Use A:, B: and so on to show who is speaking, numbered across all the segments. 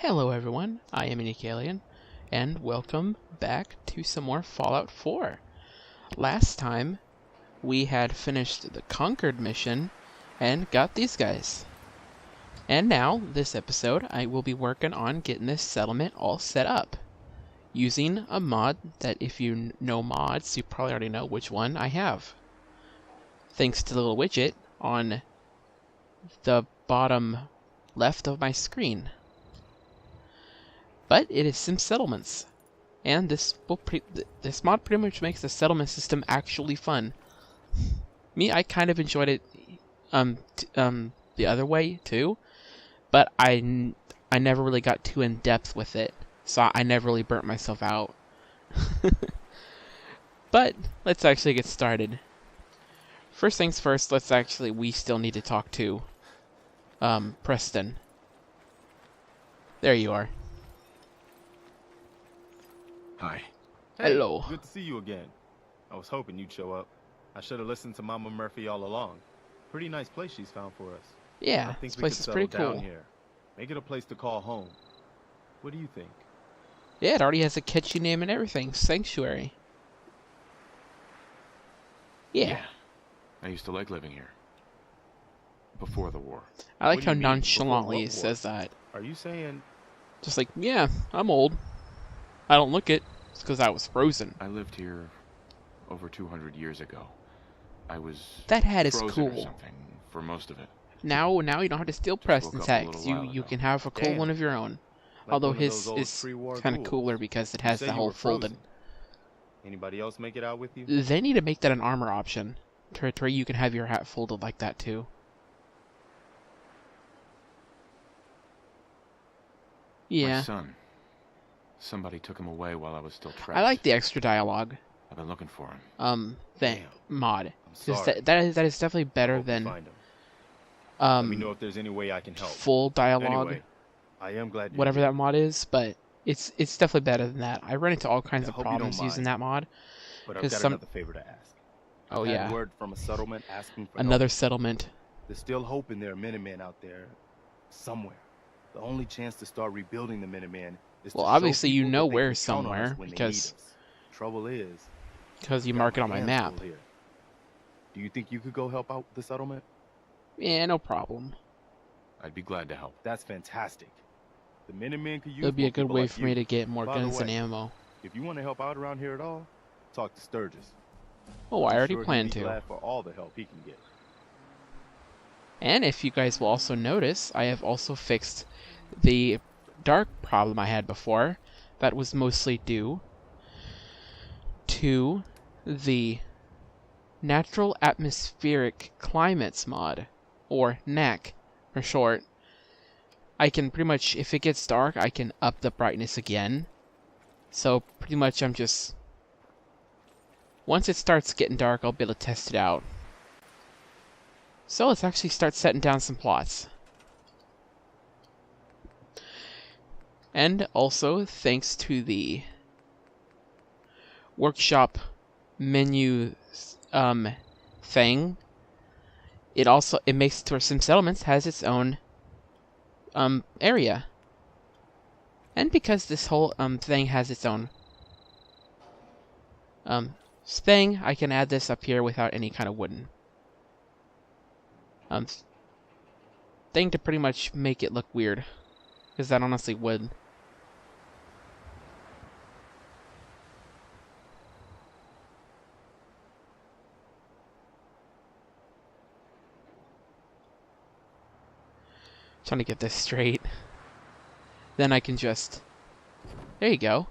A: Hello everyone, I am Alien, and welcome back to some more Fallout 4. Last time, we had finished the Conquered mission, and got these guys. And now, this episode, I will be working on getting this settlement all set up. Using a mod that, if you know mods, you probably already know which one I have. Thanks to the little widget on the bottom left of my screen. But it is some settlements, and this mod pretty much makes the settlement system actually fun. I kind of enjoyed it the other way too, but I never really got too in depth with it, so I never really burnt myself out. But let's actually get started. First things first, we still need to talk to Preston. There you are.
B: Hi.
C: Hey,
A: hello.
C: Good to see you again. I was hoping you'd show up. I should have listened to Mama Murphy all along. Pretty nice place she's found for us.
A: Yeah,
C: I think
A: this
C: we
A: place
C: could
A: is
C: settle
A: pretty
C: down
A: cool.
C: here. Make it a place to call home. What do you think?
A: Yeah, it already has a catchy name and everything. Sanctuary. Yeah.
B: I used to like living here. Before the war.
A: I like
C: What do
A: how
C: you mean,
A: nonchalantly
C: before
A: he
C: what
A: says that.
C: Are you saying...
A: Just like, yeah, I'm old. I don't look it. It's because I was frozen.
B: I lived here over 200 years ago. I was
A: That hat is
B: frozen or
A: cool.
B: something for most of it.
A: Now you don't have to steal
B: Just
A: Preston's
B: woke up a
A: hat,
B: little
A: 'cause
B: while
A: you
B: ago.
A: can have a cool
C: Damn.
A: one of your own.
C: like
A: Although
C: one of
A: his
C: those old
A: is
C: pre-war
A: kind of
C: ghouls?
A: cooler because it
C: You
A: has
C: say
A: the
C: you
A: whole
C: were
A: folded.
C: frozen. Anybody else make it out with you?
A: They need to make that an armor option, to where you can have your hat folded like that too.
B: My
A: Yeah,
B: son. Somebody took him away while I was still trapped.
A: I like the extra dialogue.
B: I've been looking for him.
A: Thing
C: Damn.
A: mod.
C: I'm
A: 'Cause
C: sorry.
A: that is definitely
C: I
A: better
C: hope you
A: than
C: find him. Let me know
A: um
C: if there's any way I can help.
A: full dialogue.
C: Anyway, I am glad you're
A: Whatever
C: here.
A: that mod is, but it's definitely better than that. I run into all kinds
C: I
A: of
C: hope you don't
A: problems using
C: mind,
A: that mod.
C: But I've
A: 'cause
C: got
A: some-
C: another favor to ask.
A: Oh
C: I've had
A: yeah,
C: word from a settlement asking for
A: another
C: help.
A: settlement.
C: There's still hope in there are Minutemen out there somewhere. The only chance to start rebuilding the Minutemen is
A: Well,
C: to show
A: obviously you
C: people
A: know
C: that they
A: where
C: can count on us
A: somewhere,
C: when they
A: because-
C: need us. Trouble is,
A: Because you
C: I've got
A: mark it on my
C: hands
A: map.
C: full here. Do you think you could go help out the settlement?
A: Yeah, no problem.
B: I'd be glad to help.
C: That's fantastic. The Minutemen could use
A: It'll be
C: more
A: a good
C: people
A: way
C: like
A: for
C: you.
A: me to get more
C: By the
A: guns and
C: way,
A: ammo.
C: If you want to help out around here at all, talk to Sturgis.
A: Oh, I
C: I'm
A: already
C: sure he'd
A: planned
C: be
A: to.
C: glad for all the help he can get.
A: And if you guys will also notice, I have also fixed the dark problem I had before. That was mostly due to the Natural Atmospheric Climates mod, or NAC for short. I can pretty much, if it gets dark, I can up the brightness again. So pretty much I'm just... Once it starts getting dark, I'll be able to test it out. So let's actually start setting down some plots. And also, thanks to the workshop menu thing, it makes it to where some settlements has its own area. And because this whole thing has its own thing, I can add this up here without any kind of wooden thing to pretty much make it look weird, because that honestly would. Trying to get this straight. Then I can just... There you go.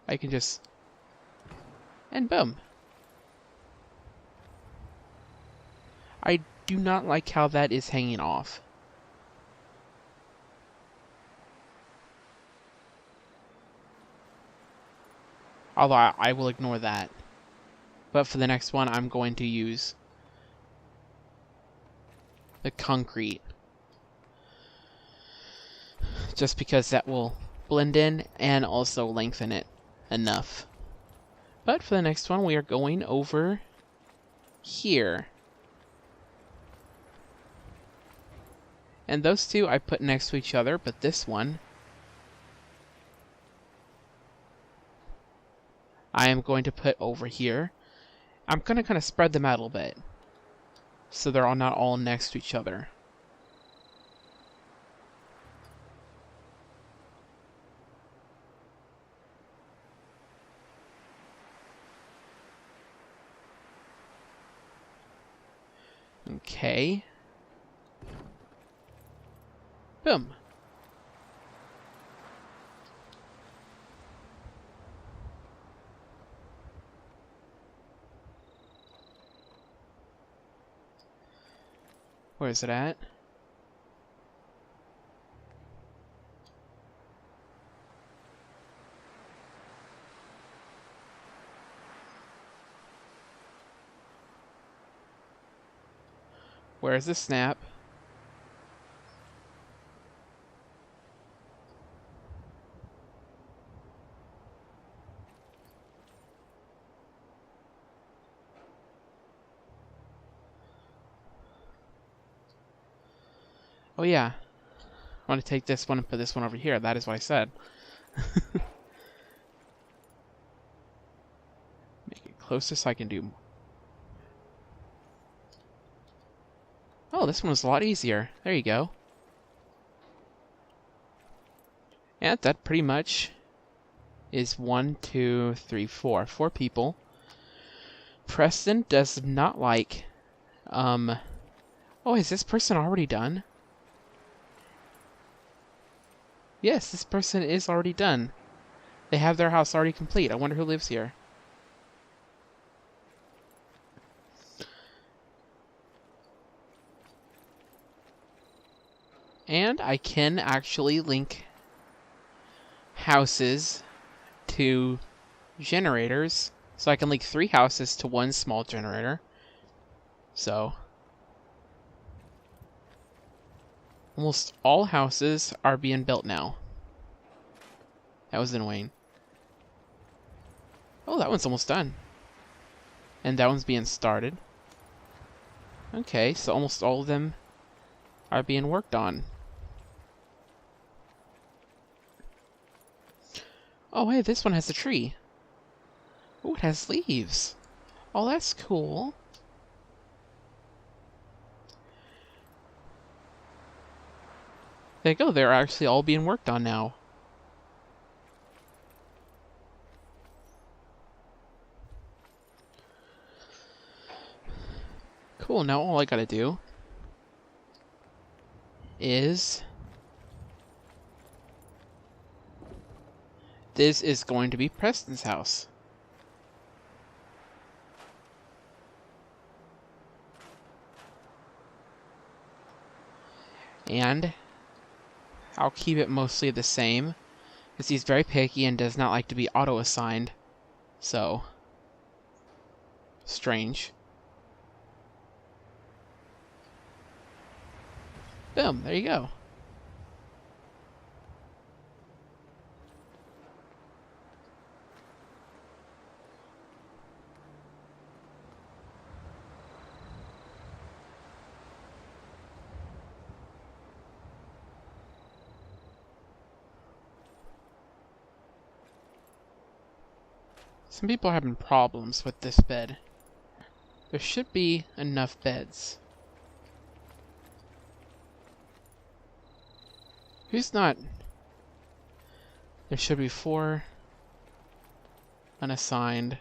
A: I can just... And boom. I do not like how that is hanging off. Although I will ignore that. But for the next one, I'm going to use the concrete. Just because that will blend in and also lengthen it enough. But for the next one, we are going over here. And those two I put next to each other, but this one I am going to put over here. I'm going to kind of spread them out a little bit, so they're all not all next to each other. Okay. Boom. Where is it at? Where's the snap? Oh yeah. I want to take this one and put this one over here. That is what I said. Make it closer so I can do... Oh, this one was a lot easier. There you go. Yeah, that pretty much is 1, 2, 3, 4. 4 people. Preston does not like... Oh, is this person already done? Yes, this person is already done. They have their house already complete. I wonder who lives here. And I can actually link houses to generators. So I can link 3 houses to 1 small generator. So almost all houses are being built now. That was in Wayne. Oh, that one's almost done. And that one's being started. Okay, so almost all of them are being worked on. Oh, hey, this one has a tree. Oh, it has leaves. Oh, that's cool. There you go, they're actually all being worked on now. Cool, now all I gotta do is... This is going to be Preston's house. And I'll keep it mostly the same, because he's very picky and does not like to be auto-assigned. So, strange. Boom, there you go. Some people are having problems with this bed. There should be enough beds. Who's not? There should be 4 unassigned.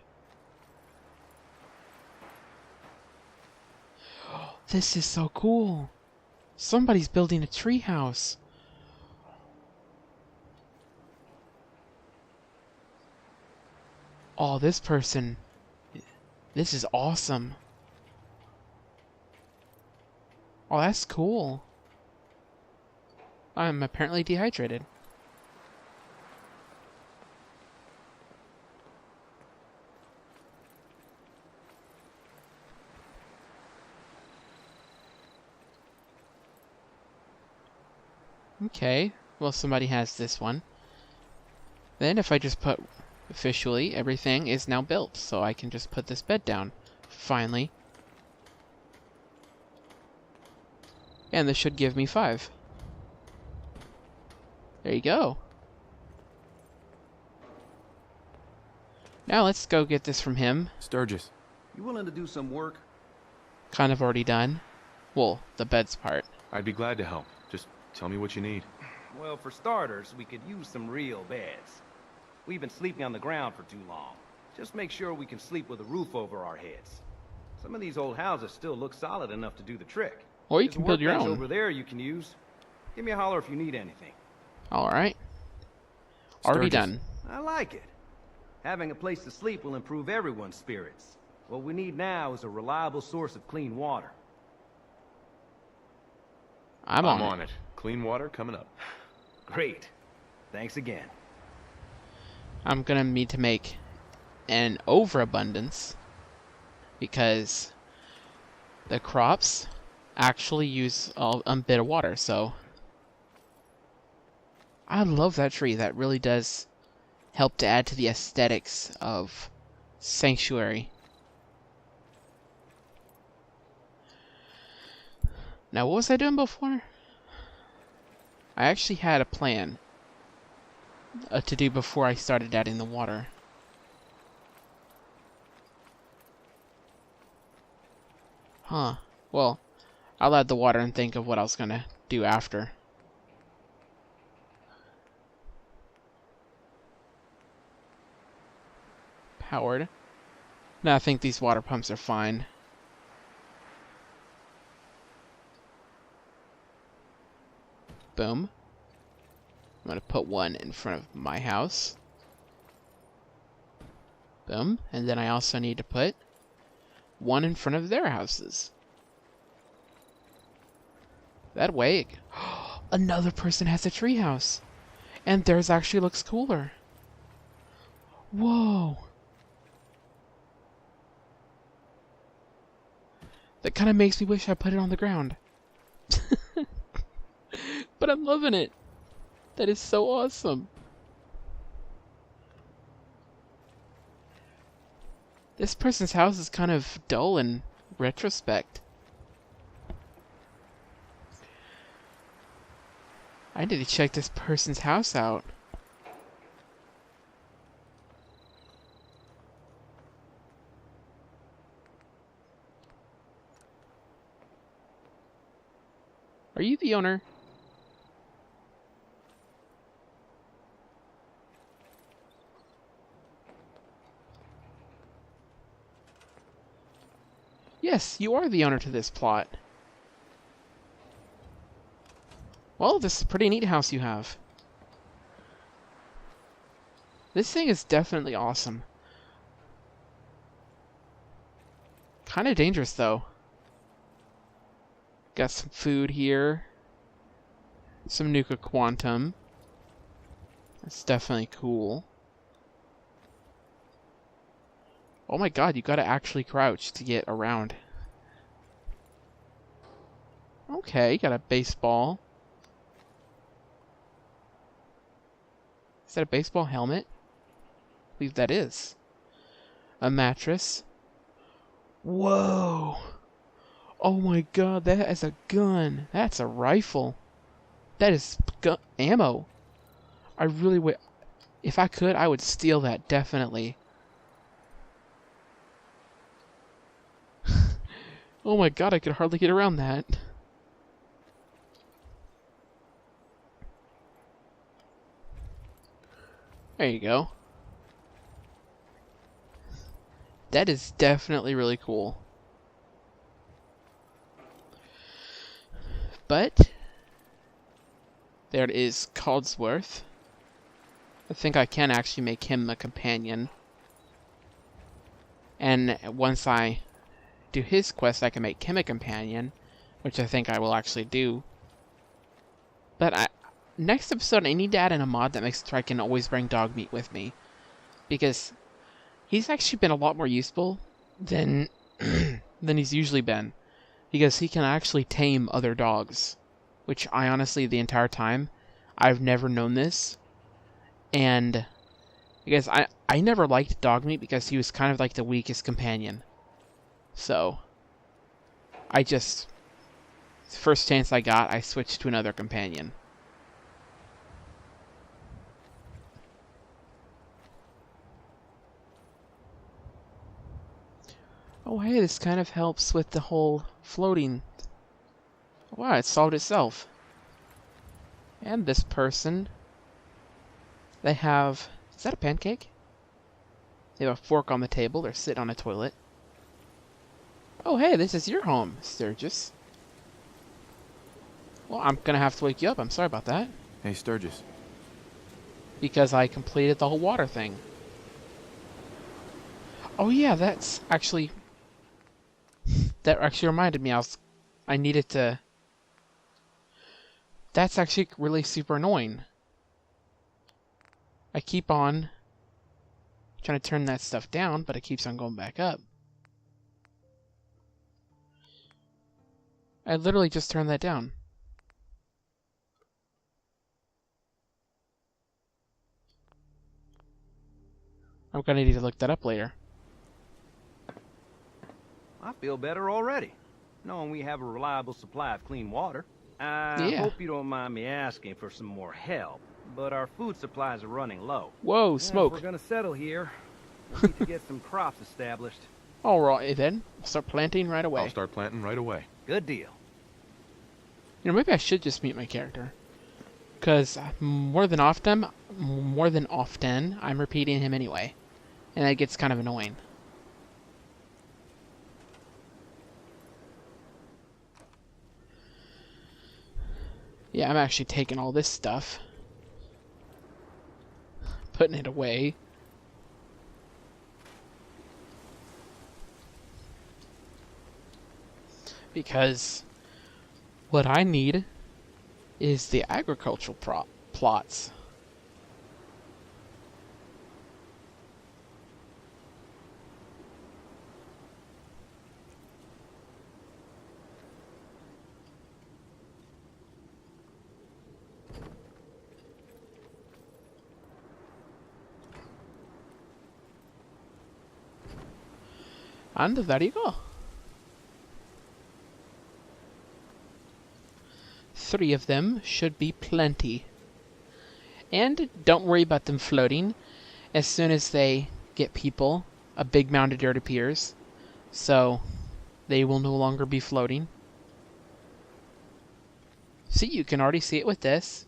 A: This is so cool. Somebody's building a treehouse. Oh, this person. This is awesome. Oh, that's cool. I'm apparently dehydrated. Okay, well somebody has this one. Then if I just put officially, everything is now built, so I can just put this bed down. Finally. And this should give me 5. There you go. Now let's go get this from him.
B: Sturgis.
D: You willing to do some work?
A: Kind of already done. Well, the bed's part.
B: I'd be glad to help. Just tell me what you need.
D: Well, for starters, we could use some real beds. We've been sleeping on the ground for too long. Just make sure we can sleep with a roof over our heads. Some of these old houses still look solid enough to do the trick.
A: Or you
D: There's
A: can
D: a
A: build your
D: workbench
A: own.
D: over there you can use. Give me a holler if you need anything.
A: Alright. Already
B: Sturgis.
A: done.
D: I like it. Having a place to sleep will improve everyone's spirits. What we need now is a reliable source of clean water.
A: I'm
B: I'm
A: on it.
B: on it. Clean water coming up.
D: Great. Thanks again.
A: I'm gonna need to make an overabundance because the crops actually use a bit of water, so I love that tree. That really does help to add to the aesthetics of Sanctuary. Now, what was I doing before? I actually had a plan to do before I started adding the water. Huh. Well, I'll add the water and think of what I was gonna do after. Powered. No, I think these water pumps are fine. Boom. I'm gonna put one in front of my house. Boom. And then I also need to put one in front of their houses. That way, another person has a treehouse. And theirs actually looks cooler. Whoa. That kind of makes me wish I put it on the ground. But I'm loving it. That is so awesome. This person's house is kind of dull in retrospect. I need to check this person's house out. Are you the owner? Yes, you are the owner to this plot. Well, this is a pretty neat house you have. This thing is definitely awesome. Kind of dangerous, though. Got some food here. Some Nuka Quantum. That's definitely cool. Oh my god, you gotta actually crouch to get around. Okay, got a baseball. Is that a baseball helmet? I believe that is. A mattress. Whoa! Oh my god, that is a gun. That's a rifle. That is ammo. I really would... If I could, I would steal that, definitely. Oh my god, I could hardly get around that. There you go. That is definitely really cool. But there it is, Codsworth. I think I can actually make him a companion. And once I do his quest, I can make him a companion, which I think I will actually do. But next episode, I need to add in a mod that makes it so I can always bring dog meat with me. Because he's actually been a lot more useful than than he's usually been. Because he can actually tame other dogs. Which I honestly, the entire time, I've never known this. And because I never liked dog meat because he was kind of like the weakest companion. So, first chance I got, I switched to another companion. Oh, hey, this kind of helps with the whole floating. Wow, it solved itself. And this person, they have... Is that a pancake? They have a fork on the table. They're sitting on a toilet. Oh, hey, this is your home, Sturgis. Well, I'm gonna have to wake you up. I'm sorry about that.
B: Hey, Sturgis.
A: Because I completed the whole water thing. Oh yeah, that's actually... That actually reminded me, I needed to... That's actually really super annoying. I keep on trying to turn that stuff down, but it keeps on going back up. I literally just turned that down. I'm gonna need to look that up later.
D: I feel better already, knowing we have a reliable supply of clean water. I
A: Yeah.
D: hope you don't mind me asking for some more help, but our food supplies are running low.
A: Whoa,
D: If
A: smoke.
D: we're gonna settle here, we need to get some crops established.
A: Alright then, I'll start planting right away.
B: I'll start planting right away.
D: Good deal.
A: You know, maybe I should just meet my character. Because more than often, I'm repeating him anyway. And that gets kind of annoying. Yeah, I'm actually taking all this stuff. Putting it away. Because what I need is the agricultural plots. And there you go. 3 of them should be plenty. And don't worry about them floating. As soon as they get people, a big mound of dirt appears. So they will no longer be floating. See, you can already see it with this.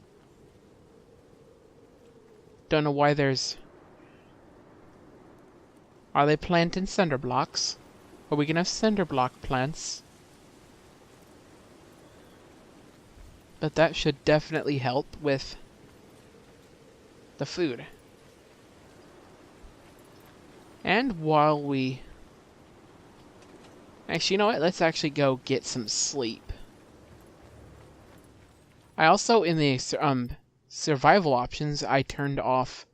A: Don't know why there's... Are they planting cinder blocks? Are we gonna have cinder block plants? But that should definitely help with the food. And while we... Actually, you know what? Let's actually go get some sleep. I also, in the survival options, I turned off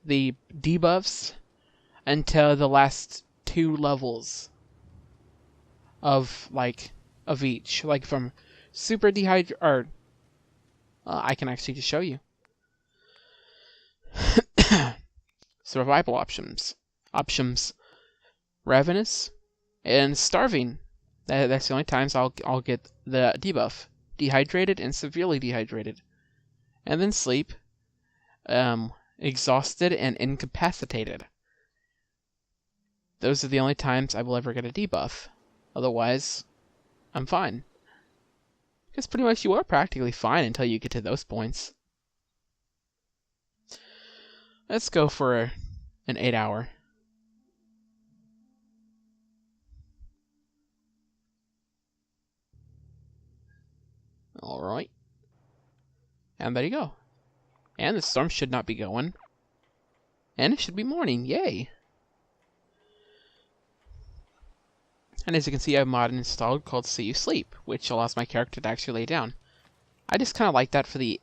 A: the debuffs until the last 2 levels of each. Like from super dehydrated, or I can actually just show you. Survival options. Ravenous and starving. That's the only times I'll get the debuff. Dehydrated and severely dehydrated. And then sleep. Exhausted and incapacitated. Those are the only times I will ever get a debuff. Otherwise, I'm fine. Because pretty much you are practically fine until you get to those points. Let's go for an 8 hour. Alright. And there you go. And the storm should not be going. And it should be morning. Yay! And as you can see, I have a mod installed called See You Sleep, which allows my character to actually lay down. I just kind of like that for the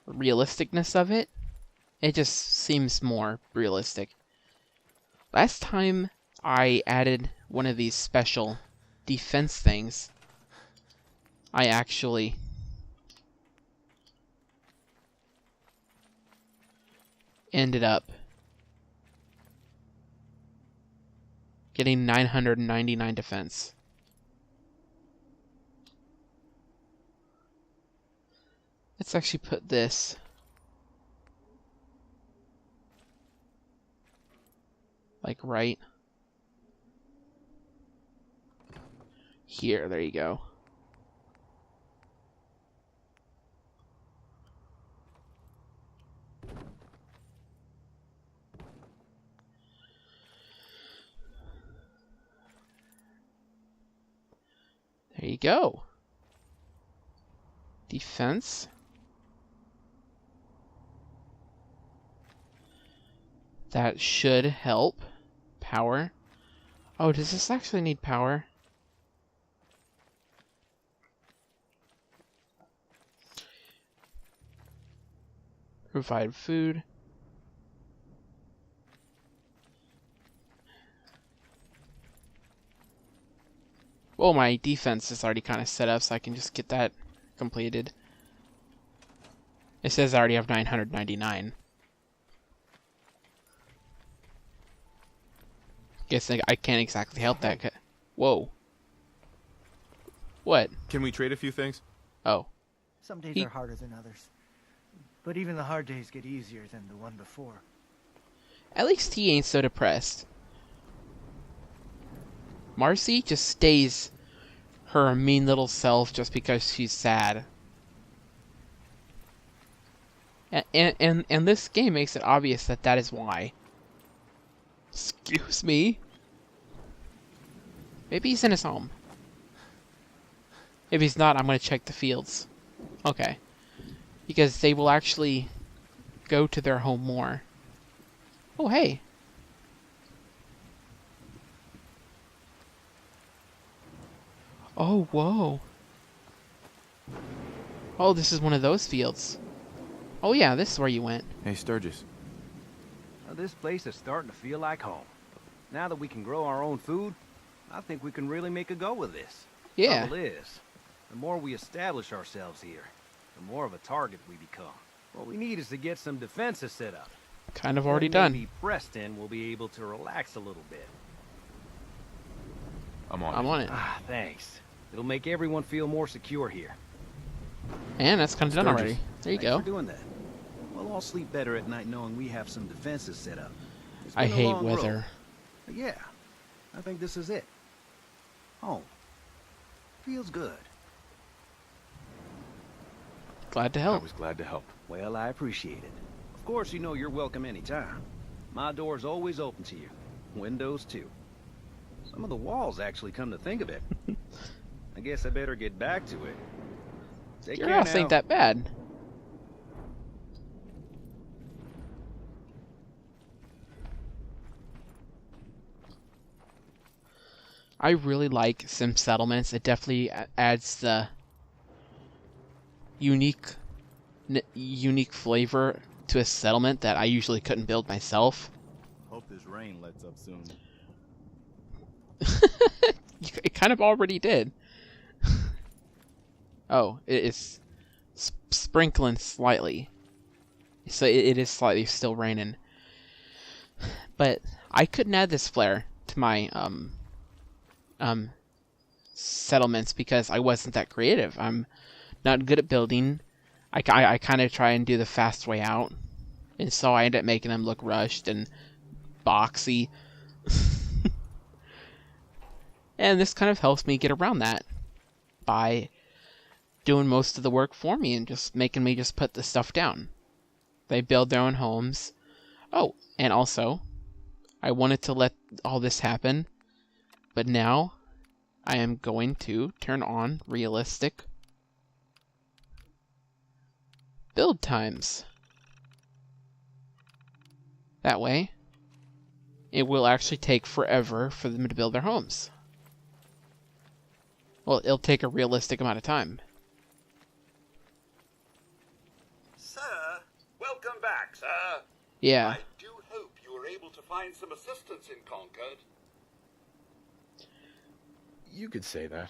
A: realisticness of it. It just seems more realistic. Last time I added one of these special defense things, I actually ended up getting 999 defense. Let's actually put this Like right here. There you go. There you go. Defense. That should help. Power. Oh, does this actually need power? Provide food. Well, my defense is already kind of set up, so I can just get that completed. It says I already have 999. Guess I can't exactly help that. Whoa. What?
C: Can we trade a few things?
A: Oh.
E: Some days are harder than others. But even the hard days get easier than the one before.
A: At least he ain't so depressed. Marcy just stays her mean little self just because she's sad. And this game makes it obvious that that is why. Excuse me? Maybe he's in his home. If he's not, I'm going to check the fields. Okay. Because they will actually go to their home more. Oh, hey. Oh, whoa. Oh, this is one of those fields. Oh, yeah, this is where you went.
B: Hey, Sturgis.
D: Now, this place is starting to feel like home. Now that we can grow our own food, I think we can really make a go with this.
A: Yeah.
D: Trouble is, the more we establish ourselves here, the more of a target we become. What we need is to get some defenses set up.
A: Kind of already
D: Then
A: done.
D: maybe Preston will be able to relax a little bit.
B: I'm on
A: I'm
B: it.
A: on it.
D: Ah, thanks. It'll make everyone feel more secure here.
A: And that's kind of done
B: Sturgis.
A: already. There you
F: Thanks
A: go.
F: for doing that. We'll all sleep better at night knowing we have some defenses set up. It's
A: I
F: been a
A: hate
F: long road,
A: weather.
F: but yeah, I think this is it. Home. Feels good.
A: Glad to
B: I
A: help.
B: was glad to help.
F: Well, I appreciate it. Of course, you know you're welcome anytime. My door's always open to you. Windows, too. Some of the walls, actually, come to think of it. I guess I better get back to it. Take
A: Your
F: care
A: house
F: now.
A: ain't that bad. I really like Sim Settlements. It definitely adds the unique flavor to a settlement that I usually couldn't build myself.
C: Hope this rain lets up soon.
A: It kind of already did. Oh, it is sprinkling slightly. So it is slightly still raining. But I couldn't add this flare to my settlements because I wasn't that creative. I'm not good at building. I kind of try and do the fast way out. And so I end up making them look rushed and boxy. And this kind of helps me get around that by doing most of the work for me and just making me just put the stuff down. They build their own homes. Oh, and also, I wanted to let all this happen, but now I am going to turn on realistic build times. That way, it will actually take forever for them to build their homes. Well, it'll take a realistic amount of time.
G: Sir, welcome back, sir.
A: Yeah.
G: I do hope you were able to find some assistance in Concord.
C: You could say that.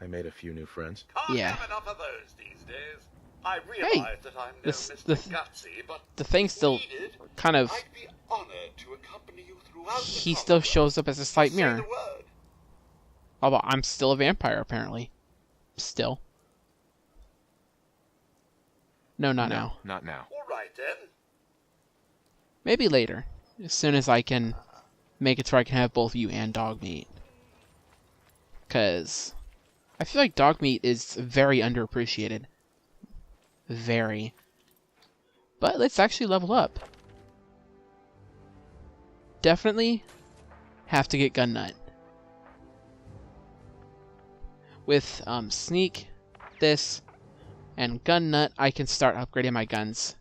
C: I made a few new friends.
G: Can't
A: Yeah.
G: have enough of those these days. I realize that I'm no
A: this-
G: Mr.
A: the-
G: Gutsy, but
A: The thing still
G: needed,
A: kind of...
G: I'd be honored to accompany you throughout the
A: He still
G: Commonwealth.
A: shows up as a slight
G: Say
A: mirror.
G: the word.
A: Although I'm still a vampire, apparently. Still. No, not now.
B: Not now.
G: All right then.
A: Maybe later. As soon as I can make it so I can have both you and dog meat. Because I feel like dog meat is very underappreciated. Very. But let's actually level up. Definitely have to get gun nut. With sneak, this, and gun nut, I can start upgrading my guns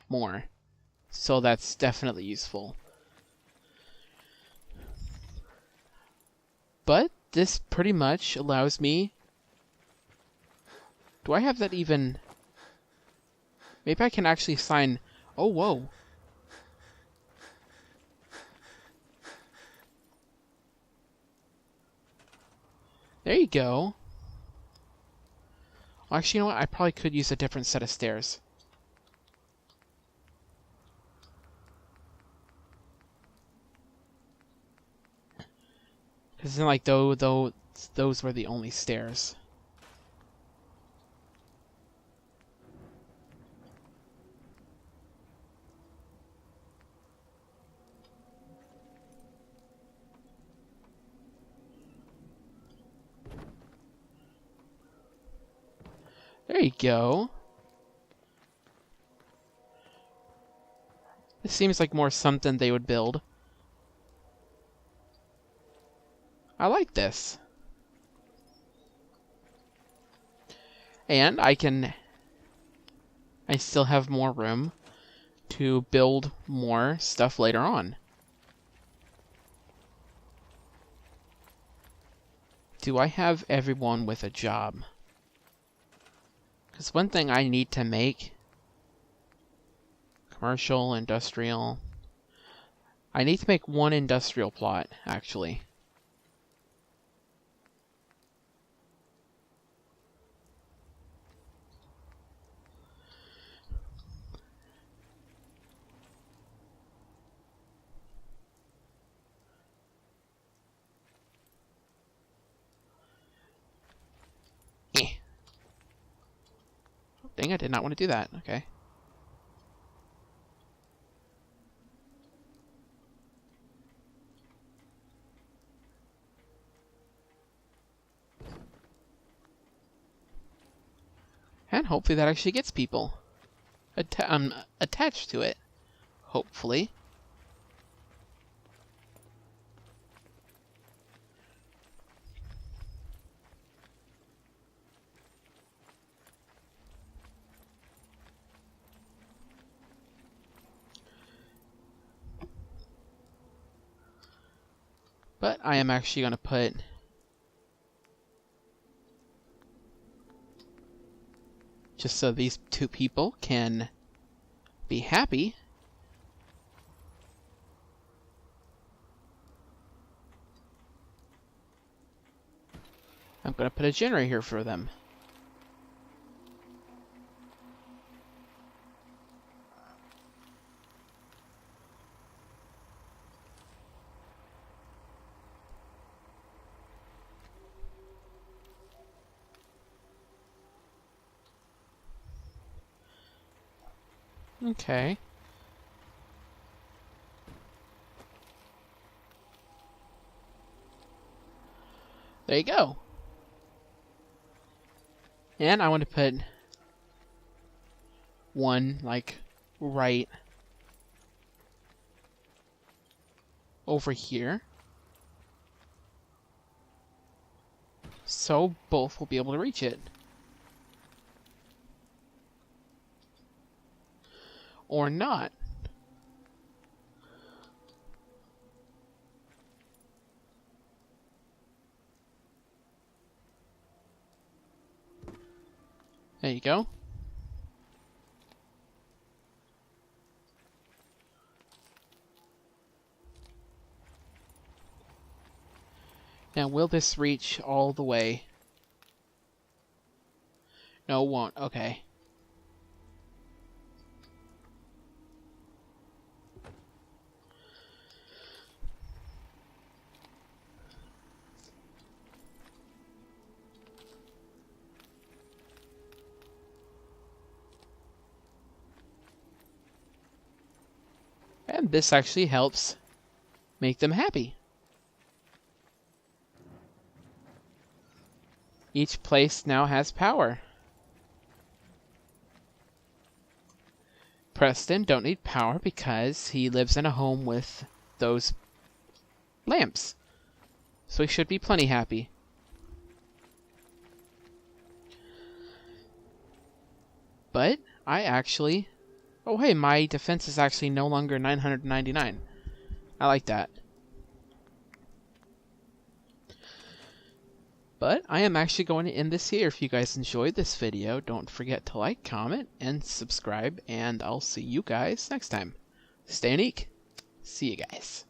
A: more. So that's definitely useful. But this pretty much allows me... Do I have that even... Maybe I can actually assign... Oh, whoa. There you go. Actually, you know what? I probably could use a different set of stairs. Because then, like, those were the only stairs. There you go. This seems like more something they would build. I like this. And I still have more room to build more stuff later on. Do I have everyone with a job? Because one thing I need to make... Commercial, industrial... I need to make one industrial plot, actually. Dang, I did not want to do that. Okay. And hopefully that actually gets people attached to it. Hopefully. But I am actually going to put just so these two people can be happy. I'm going to put a generator here for them. Okay. There you go. And I want to put one, like, right over here. So both will be able to reach it. Or not. There you go. Now, will this reach all the way? No, it won't. Okay. And this actually helps make them happy. Each place now has power. Preston don't need power because he lives in a home with those lamps. So he should be plenty happy. But I actually... Oh hey, my defense is actually no longer 999. I like that. But I am actually going to end this here. If you guys enjoyed this video, don't forget to like, comment, and subscribe, and I'll see you guys next time. Stay unique. See you guys.